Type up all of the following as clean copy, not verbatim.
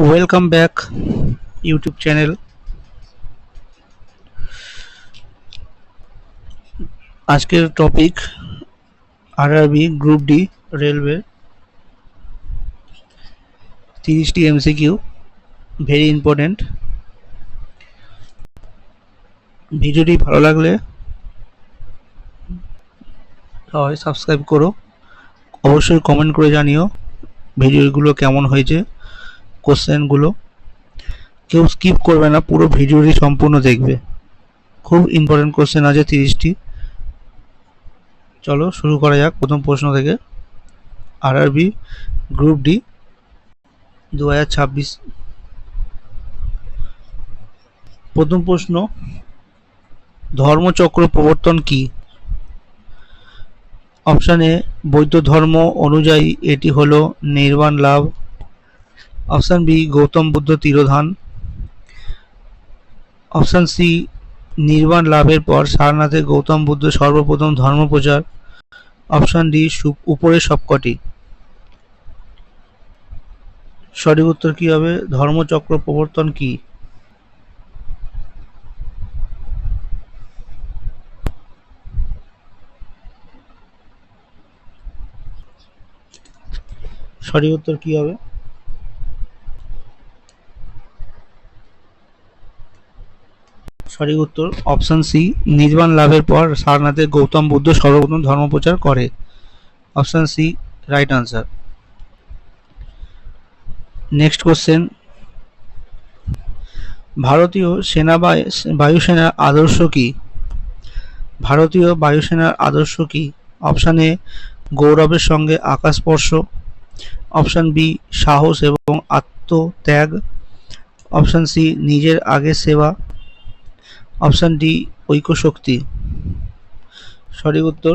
Welcome back YouTube channel. আজকের topic RRB group D railway 30টি MCQ, very important. ভিডিওটি ভালো লাগলে সবাই সাবস্ক্রাইব করো, অবশ্যই কমেন্ট করে জানিও ভিডিওগুলো কেমন হয়েছে। কোশ্চেনগুলো কেউ স্কিপ করবে না, পুরো ভিডিওটি সম্পূর্ণ দেখবে। খুব ইম্পর্টেন্ট কোশ্চেন আছে 30টি। চলো শুরু করা যাক প্রথম প্রশ্ন থেকে। RRB group D 2026। প্রথম প্রশ্ন, ধর্মচক্র প্রবর্তন কি? অপশান এ, বৌদ্ধ ধর্ম অনুযায়ী এটি হলো নির্বাণ লাভ। অপশান বি, গৌতম বুদ্ধ তিরোধান। অপশান সি, নির্বাণ লাভের পর সারনাথে গৌতম বুদ্ধ সর্বপ্রথম ধর্মপ্রচার। অপশান ডি, উপরের সবকটি। সঠিক উত্তর কি হবে? ধর্মচক্র প্রবর্তন কি? সঠিক উত্তর কি হবে? সঠিক উত্তর অপশান সি, নির্বাণ লাভের পর সারনাথে গৌতম বুদ্ধ সর্বপ্রথম ধর্মপ্রচার করে। Option C right answer. Next question, ভারতীয় বায়ুসেনার আদর্শ কি? ভারতীয় বায়ুসেনার আদর্শ কি? অপশান এ, গৌরবের সঙ্গে আকাশস্পর্শ। অপশান বি, সাহস এবং আত্মত্যাগ। অপশান সি, নিজের আগে সেবা। অপশান ডি, ঐক্যশক্তি। সঠিক উত্তর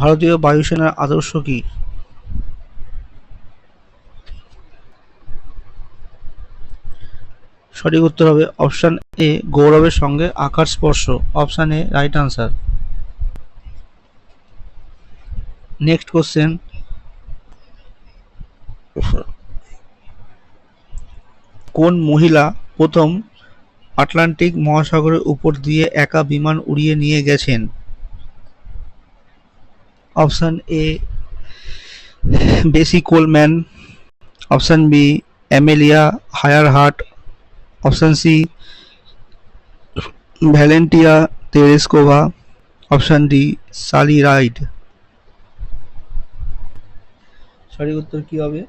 ভারতীয় বায়ুসেনার আদর্শ কি? সঠিক উত্তর হবে অপশান এ, গৌরবের সঙ্গে আকাশ স্পর্শ। Option A right answer. Next question, কোন মহিলা প্রথম আটলান্টিক মহাসাগরের উপর দিয়ে একা বিমান উড়িয়ে নিয়ে গেছেন? Option A, Bessie Coleman. Option B, Amelia Earhart. Option C, Valentina Tereshkova. Option D, Sally Ride. সঠিক উত্তর কি হবে?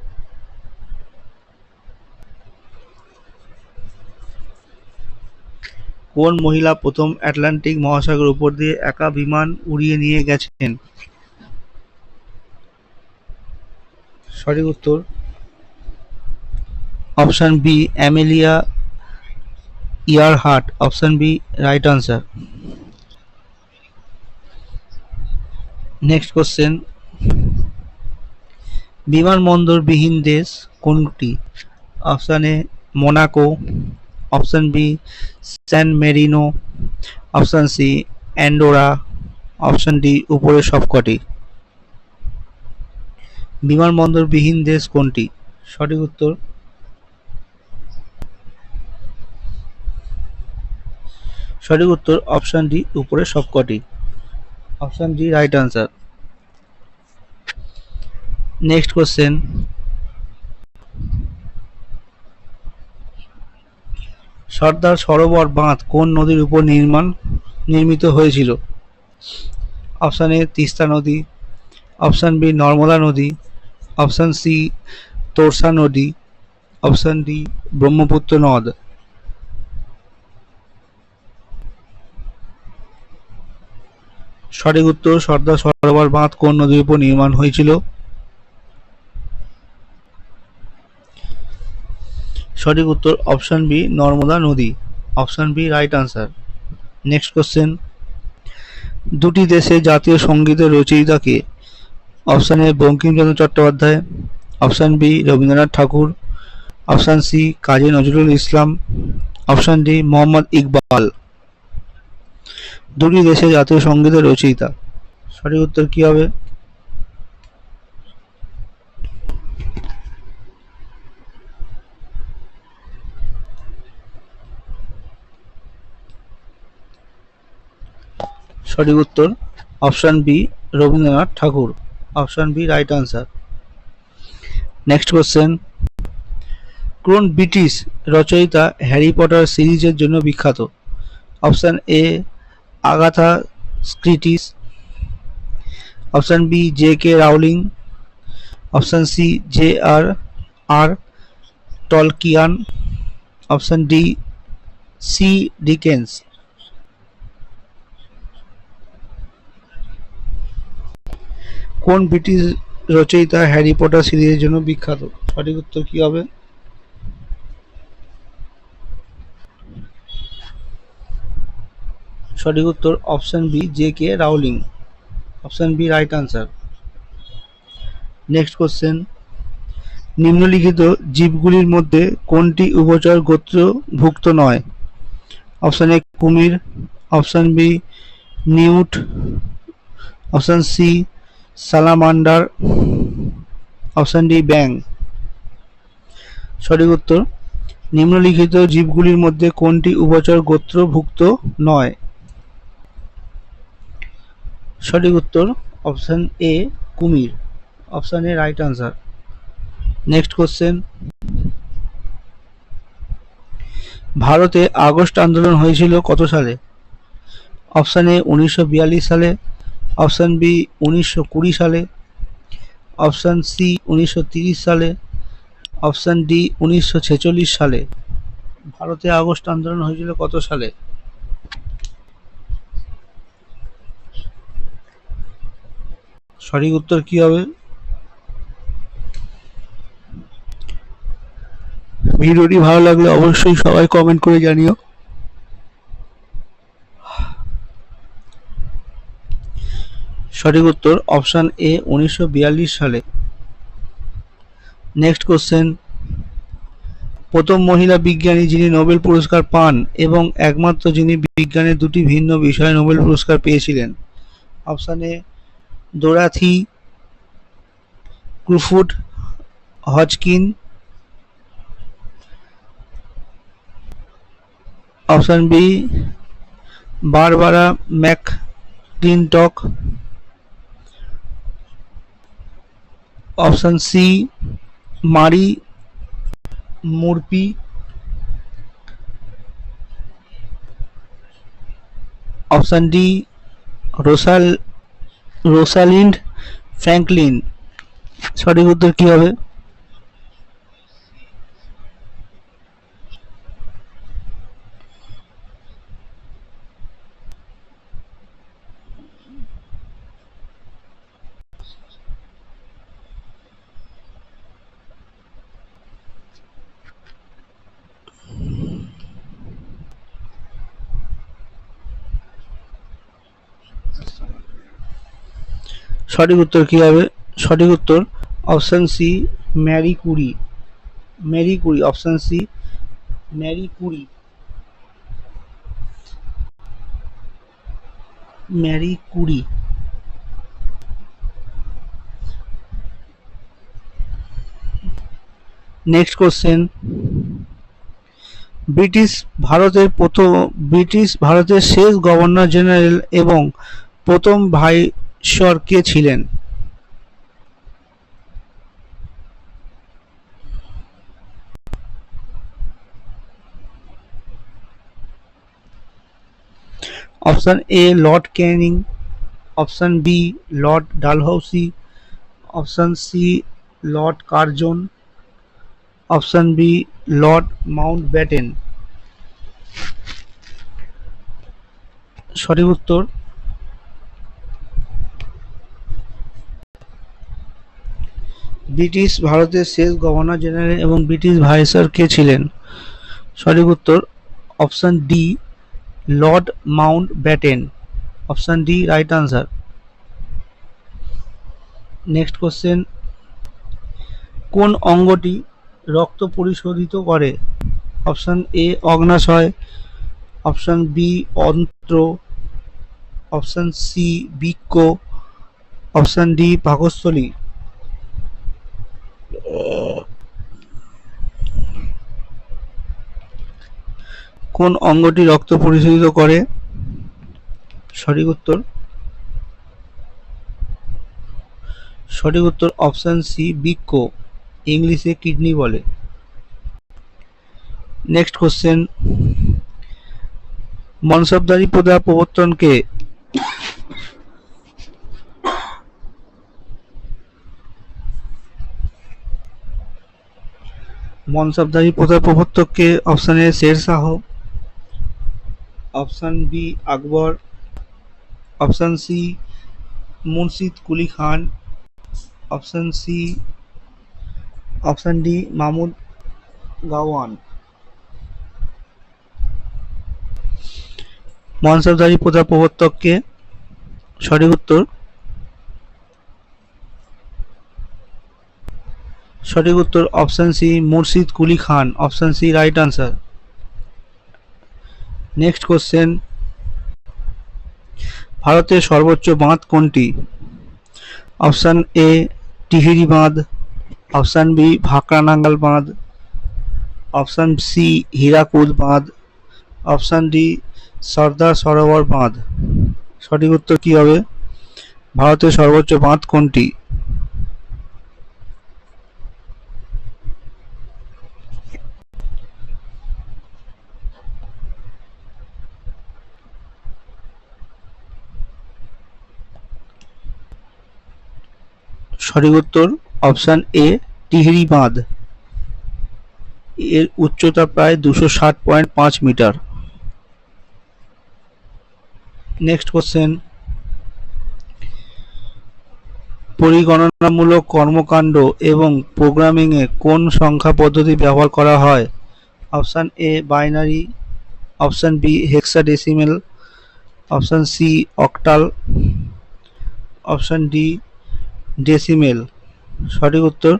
কোন মহিলা প্রথম আটলান্টিক মহাসাগরের উপর দিয়ে একা বিমান উড়িয়ে নিয়ে গেছেন? সঠিক উত্তর option B, Amelia Earhart. Option B right answer. Next question, বিমানবন্দরবিহীন দেশ কোনটি? Option A, Monaco. Option B, San Marino. Option C, Andorra. Option D, উপরের সবকটি। বিমানবন্দরবিহীন দেশ কোনটি? সঠিক উত্তর সঠিক উত্তর অপশান ডি, উপরের সবকটি। Option D right answer. Next question, Sardar Sarovar বাঁধ কোন নদীর উপর নির্মিত হয়েছিল? অপশান এ, তিস্তা নদী। অপশান বি, নর্মদা নদী। অপশান সি, তোরসা নদী। অপশান ডি, ব্রহ্মপুত্র নদ। সঠিক উত্তর সর্দার সরোবর বাঁধ কোন নদীর উপর নির্মাণ হয়েছিল? সঠিক উত্তর অপশান বি, নর্মদা নদী। Option B right answer. Next question, দুটি দেশে জাতীয় সঙ্গীতের রচয়িতা কে? Option A, Bankimchandra Chattopadhyay. Option B, Rabindranath Thakur. Option C, Kazi Nazrul Islam. Option D, Mohammad Iqbal. দুটি দেশে জাতীয় সঙ্গীতের রচয়িতা। সঠিক উত্তর কি হবে? সঠিক উত্তর option B Rabindranath Thakur. Option B right answer. Next question, কোন ব্রিটিশ রচয়িতা হ্যারি পটার সিরিজের জন্য বিখ্যাত? Option A Agatha Christie, option B J K Rowling, option C J R R Tolkien, option D C Dickens. কোন ব্রিটিশ রচয়িতা Harry Potter সিরিজের জন্য বিখ্যাত? সঠিক উত্তর কি হবে? সঠিক উত্তর option B J K Rowling. Option B right answer. Next question, নিম্নলিখিত জীবগুলির মধ্যে কোনটি উভচর গোত্রভুক্ত নয়? অপশন এ কুমির, option B newt, option C salamander, option D ব্যাং। সঠিক উত্তর নিম্নলিখিত জীবগুলির মধ্যে কোনটি উভচর গোত্রভুক্ত নয়? সঠিক উত্তর অপশন এ কুমির। Option A right answer. Next question, ভারতে আগস্ট আন্দোলন হয়েছিল কত সালে? অপশন এ 1942 সালে, অপশন বি 1920 সালে, অপশন সি 1930 সালে, অপশন ডি 1946 সালে। ভারতে আগস্ট আন্দোলন হয়েছিল কত সালে? সঠিক উত্তর কি হবে? ভিডিওটি ভালো লাগলে অবশ্যই সবাই কমেন্ট করে জানিও। সঠিক উত্তর অপশন এ 1942 সালে। নেক্সট কোশ্চেন, প্রথম মহিলা বিজ্ঞানী যিনি নোবেল পুরস্কার পান এবং একমাত্র যিনি বিজ্ঞানের দুটি ভিন্ন বিষয়ে নোবেল পুরস্কার পেয়েছিলেন? Option A Dorothy Crowfoot Hodgkin, option B Barbara McClintock, option C Marie Murphy, option D Rosalind Franklin. সঠিক উত্তর কি হবে? সঠিক উত্তর কি হবে? সঠিক উত্তর option C Marie Curie. Marie Curie, option C Marie Curie. Marie Curie. Next question, British ভারতের শেষ গভর্নর জেনারেল এবং প্রথম ভাইসরয় কে ছিলেন? Option A Lord Canning, option B Lord Dalhousie, option C Lord Curzon, option B Lord Mountbatten. সঠিক উত্তর British ভারতের শেষ গভর্নর জেনারেল এবং ব্রিটিশ ভাইসরয় কে ছিলেন? সঠিক উত্তর option D Lord Mountbatten. Option D right answer. Next question, কোন অঙ্গটি রক্ত পরিশোধিত করে? অপশন এ অগ্ন্যাশয়, অপশন বি অন্ত্র, অপশন সি বৃক্ক, অপশন ডি পাকস্থলী। কোন অঙ্গটি রক্ত পরিশোধিত করে? সঠিক উত্তর অপশন সি বৃক্ক, ইংলিশে কিডনি বলে। নেক্সট কোশ্চেন, মনসবদারি প্রথা প্রবর্তন কে? মনসবদারি প্রথার প্রবর্তক কে? Option A Sher Shah, option B Akbar, option C Murshid Quli Khan, option D Mahmud Gawan. মনসবদারি প্রথার প্রবর্তক কে? সঠিক উত্তর option C Murshid Quli Khan, option C right answer. Next question, ভারতের সর্বোচ্চ বাঁধ কোনটি? অপশন এ টিহিরি বাঁধ, অপশন বি ভাকরা নাঙ্গল বাঁধ, অপশন সি হীরাকুদ বাঁধ, অপশন ডি সর্দার সরোবর বাঁধ। সঠিক উত্তর কি হবে? ভারতের সর্বোচ্চ বাঁধ কোনটি? সঠিক উত্তর অপশন এ টিহিরি বাঁধ। এর উচ্চতা প্রায় 260.5 মিটার। নেক্সট কোশ্চেন, পরিগণনামূলক কর্মকাণ্ড এবং প্রোগ্রামিংয়ে কোন সংখ্যা পদ্ধতি ব্যবহার করা হয়? Option A binary, option B hexadecimal, option C octal, option D decimal. সঠিক উত্তর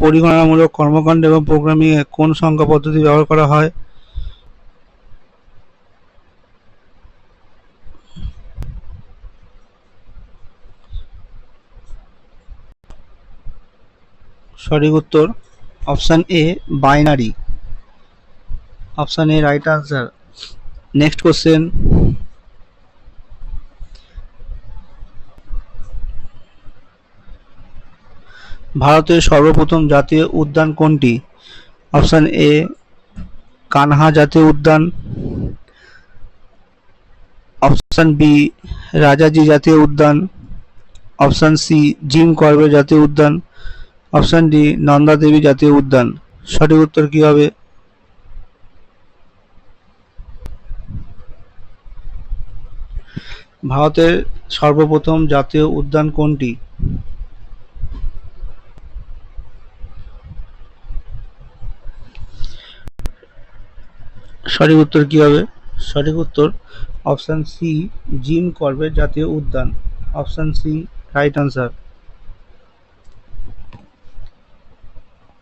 পরিগণনামূলক কর্মকাণ্ড এবং প্রোগ্রামিংয়ে কোন সংখ্যা পদ্ধতি ব্যবহার করা হয়? সঠিক উত্তর option A binary, option A right answer. Next question, ভারতের সর্বপ্রথম জাতীয় উদ্যান কোনটি? অপশন এ কানহা জাতীয় উদ্যান, অপশন বি রাজাজি জাতীয় উদ্যান, অপশন সি জিম করবেট জাতীয় উদ্যান, অপশন ডি নন্দা দেবী জাতীয় উদ্যান। সঠিক উত্তর কি হবে? ভারতের সর্বপ্রথম জাতীয় উদ্যান কোনটি? সঠিক উত্তর কি হবে? সঠিক উত্তর অপশন সি জিম করবেট জাতীয় উদ্যান, option C right answer.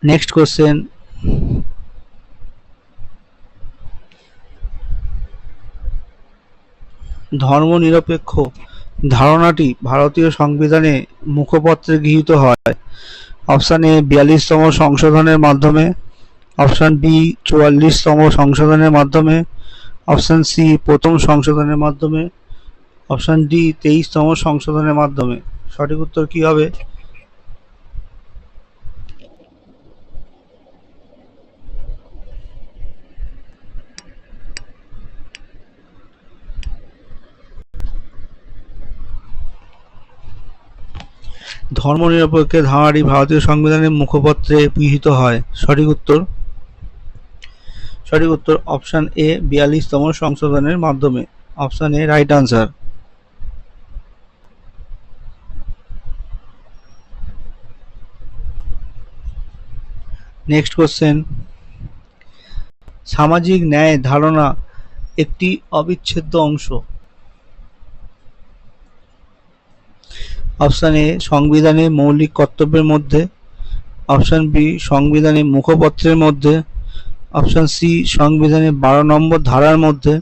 Next question, ধর্মনিরপেক্ষ ধারণাটি ভারতীয় সংবিধানে মুখপত্রে গৃহীত হয়। অপশন এ 42তম সংশোধনের মাধ্যমে, অপশন বি 44তম সংশোধনের মাধ্যমে, অপশন সি প্রথম সংশোধনের মাধ্যমে, অপশন ডি 23তম সংশোধনের মাধ্যমে। সঠিক উত্তর কি হবে? ধর্মনিরপেক্ষ ধারণাটি ভারতীয় সংবিধানের মুখপত্রে গৃহীত হয়। সঠিক উত্তর অপশন এ 42তম সংশোধনের মাধ্যমে, option A right answer. Next question, সামাজিক ন্যায় ধারণা একটি অবিচ্ছেদ্য অংশ? অপশন এ সংবিধানের মৌলিক কর্তব্যের মধ্যে, অপশন বি সংবিধানের মুখপত্রের মধ্যে, অপশন সি সংবিধানের 12 নম্বর ধারার মধ্যে,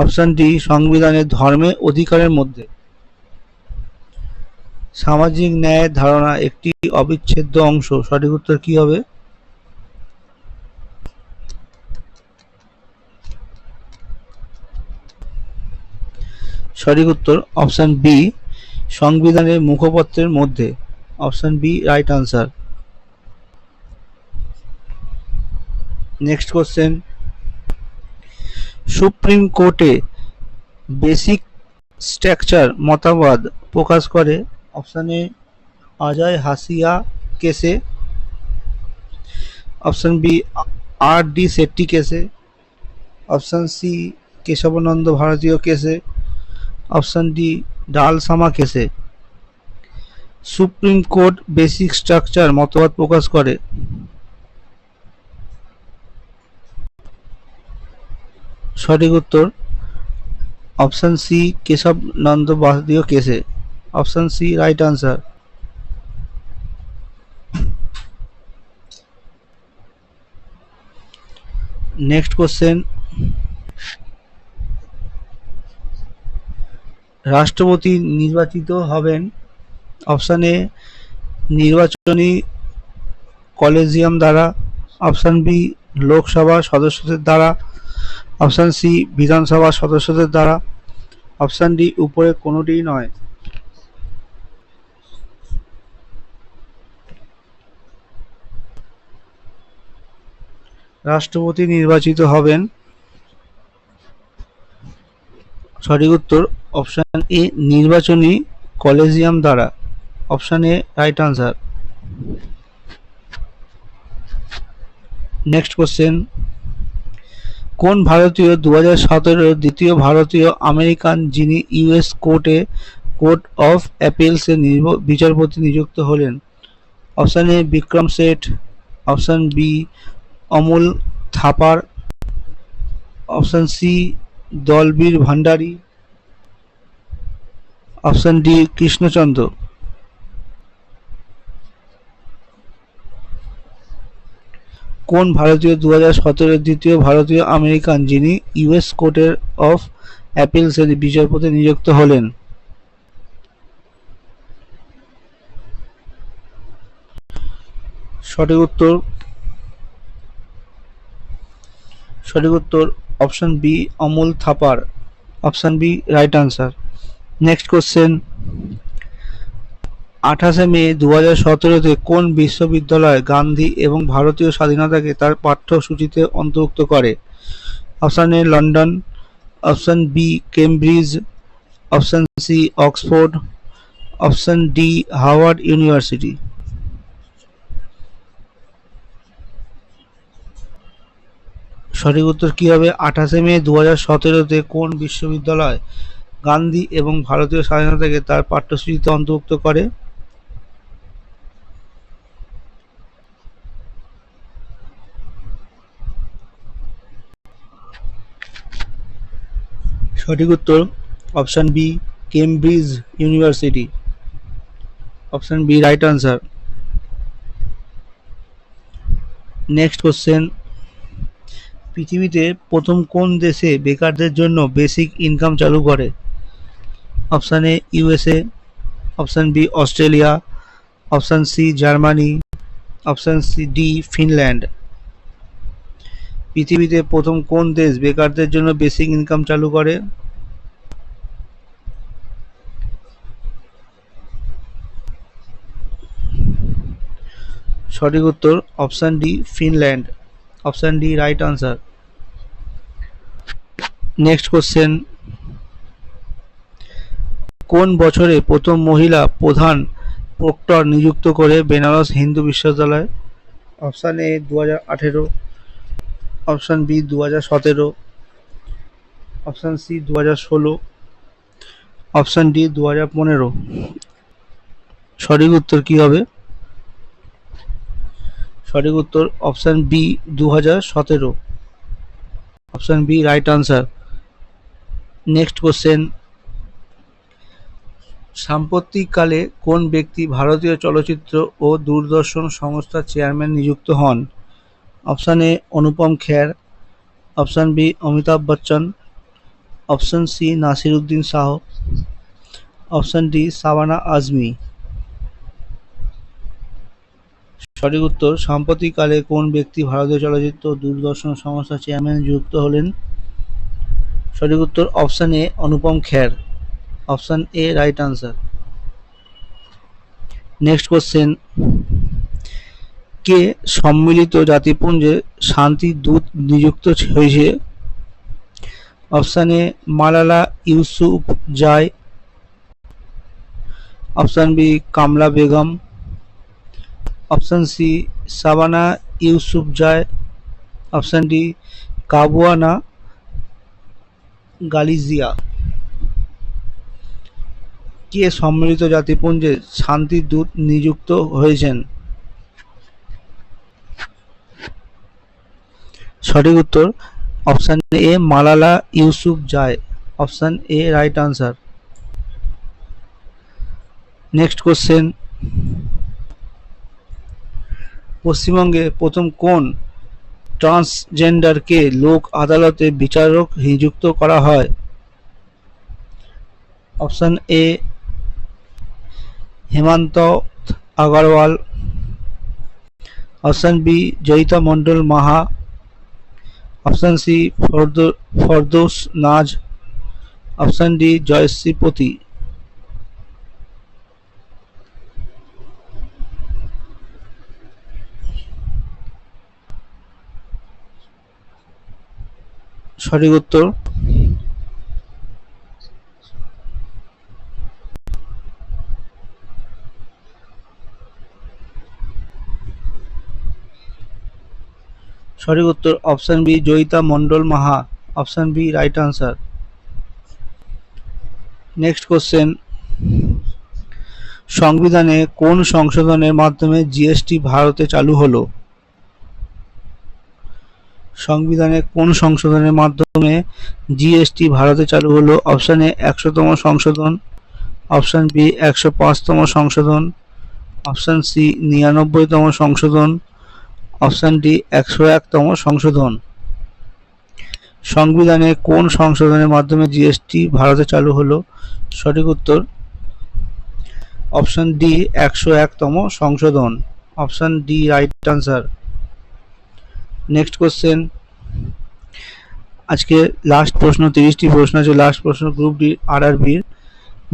অপশন ডি সংবিধানের ধর্মের অধিকারের মধ্যে। সামাজিক ন্যায়ের ধারণা একটি অবিচ্ছেদ্য অংশ, সঠিক উত্তর কি হবে? সঠিক উত্তর অপশন বি সংবিধানের মুখপত্রের মধ্যে। Option B right answer. Next question, supreme কোর্টে বেসিক স্ট্রাকচার মতবাদ প্রকাশ করে? অপশন এ অজয় হাসিয়া কেসে, option B R D Shetty কেসে, অপশন সি কেশবানন্দ ভারতীয় কেসে, অপশন ডি ডালসামা কেসে। সুপ্রিম কোর্ট বেসিক স্ট্রাকচার মতবাদ প্রকাশ করে? সঠিক উত্তর অপশন সি কেশবানন্দ ভারতীয় কেসে। Option C right answer. Next question, রাষ্ট্রপতি নির্বাচিত হবেন? অপশন এ নির্বাচনী কলেজিয়াম দ্বারা, অপশন বি লোকসভা সদস্যদের দ্বারা, অপশন সি বিধানসভা সদস্যদের দ্বারা, অপশন ডি উপরে কোনোটিই নয়। রাষ্ট্রপতি নির্বাচিত হবেন, সঠিক উত্তর অপশন এ নির্বাচনী কলেজিয়াম দ্বারা। Option A right answer. Next question, কোন ভারতীয় 2017 দ্বিতীয় ভারতীয় আমেরিকান যিনি ইউএস কোর্ট অফ অ্যাপিলসে বিচারপতি নিযুক্ত হলেন? Option A Vikram Seth, option B Amal Thapar, option C Dalveer Bhandari, option D Krishnachandra. কোন ভারতীয় 2017 দ্বিতীয় ভারতীয় আমেরিকান যিনি ইউএস কোর্ট অফ অ্যাপিলসের বিচারপতি নিযুক্ত হলেন? সঠিক উত্তর option B Amal Thapar. Option B right answer. Next question, 28 May 2017 কোন বিশ্ববিদ্যালয় গান্ধী এবং ভারতীয় স্বাধীনতাকে তার পাঠ্যসূচিতে অন্তর্ভুক্ত করে? Option A London, option B Cambridge, option C Oxford, option D Harvard University. সঠিক উত্তর কি হবে? 28 মে 2017 কোন বিশ্ববিদ্যালয় গান্ধী এবং ভারতীয় স্বাধীনতাকে তার পাঠ্যসূচিতে অন্তর্ভুক্ত করে? সঠিক উত্তর option B Cambridge University. Option B right answer. Next question, পৃথিবীতে প্রথম কোন দেশে বেকারদের জন্য বেসিক ইনকাম চালু করে? Option A USA, option B Australia, option C Germany, option C D Finland. পৃথিবীতে প্রথম কোন দেশ বেকারদের জন্য বেসিক ইনকাম চালু করে? সঠিক উত্তর option D Finland. Option D right answer. Next question, কোন বছরে প্রথম মহিলা প্রধান প্রক্টর নিযুক্ত করে বেনারস হিন্দু বিশ্ববিদ্যালয়? Option A 2018, option B 2017, option C 2016, option D 2015। সঠিক উত্তর কি হবে? সঠিক উত্তর option B 2017। Option B right answer. Next question, সাম্প্রতিককালে কোন ব্যক্তি ভারতীয় চলচ্চিত্র ও দূরদর্শন সংস্থার চেয়ারম্যান নিযুক্ত হন? Option A Anupam Kher, option B Amitabh Bachchan, option C Naseeruddin Shah, option D Shabana Azmi. সঠিক উত্তর, সাম্প্রতিককালে কোন ব্যক্তি ভারতীয় চলচ্চিত্র ও দূরদর্শন সংস্থার চেয়ারম্যান নিযুক্ত হলেন? সঠিক উত্তর option A Anupam Kher, option A right answer. Next question, কে সম্মিলিত জাতিপুঞ্জে শান্তি দূত নিযুক্ত হয়েছে? Option A Malala Yousafzai, option B Kamla Begum, option C Shabana Yousafzai, option D কাবুয়ানা গালিজিয়া। কে সম্মিলিত জাতিপুঞ্জে শান্তি দূত নিযুক্ত হয়েছেন? সঠিক উত্তর option A Malala Yousafzai, option A right answer. Next question, পশ্চিমবঙ্গে প্রথম কোন ট্রান্সজেন্ডারকে লোক আদালতে বিচারক নিযুক্ত করা হয়? Option A Hemant Agarwal, option B Jayita Mondal Maha, option C Firdaus Naaz, option D Jayashree Pati. সঠিক উত্তর option B Jayita Mondal Maha, option B right answer. Next question, সংবিধানে কোন সংশোধনের মাধ্যমে জিএসটি ভারতে চালু হলো? সংবিধানে কোন সংশোধনের মাধ্যমে জিএসটি ভারতে চালু হলো? অপশান এ 100তম সংশোধন, অপশান বি 105তম সংশোধন, অপশান সি 99তম সংশোধন, অপশান ডি 101তম সংশোধন। সংবিধানে কোন সংশোধনের মাধ্যমে জিএসটি ভারতে চালু হলো? সঠিক উত্তর অপশান ডি 101তম সংশোধন, option D right answer. Next question, আজকে লাস্ট প্রশ্ন, 30টি প্রশ্ন আছে, লাস্ট প্রশ্ন গ্রুপ ডি আরআরবির।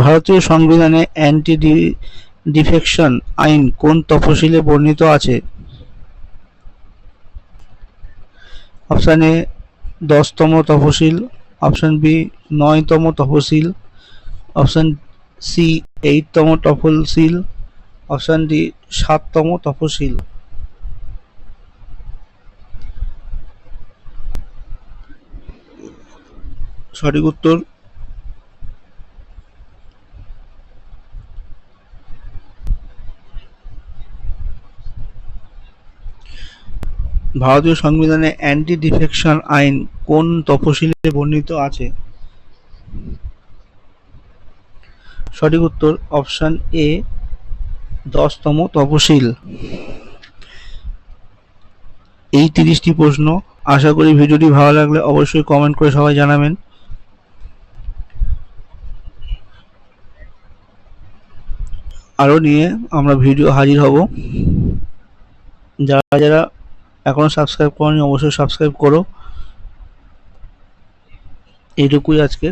ভারতীয় সংবিধানে অ্যান্টি ডিফেকশন আইন কোন তফসিলে বর্ণিত আছে? অপশান এ 10তম তফসিল, অপশান বি 9তম তফসিল, অপশান সি 8তম তফসিল, অপশান ডি 7তম তফসিল। সঠিক উত্তর ভারতীয় সংবিধানে অ্যান্টি ডিফেকশন আইন কোন তফসিলে বর্ণিত আছে? সঠিক উত্তর অপশান এ 10তম তফসিল। এই 30টি প্রশ্ন। আশা করি ভিডিওটি ভালো লাগলে অবশ্যই কমেন্ট করে সবাই জানাবেন। আরও নিয়ে আমরা ভিডিও হাজির হব। যারা যারা এখনো সাবস্ক্রাইব করনি অবশ্যই সাবস্ক্রাইব করো। এইটুকুই আজকে।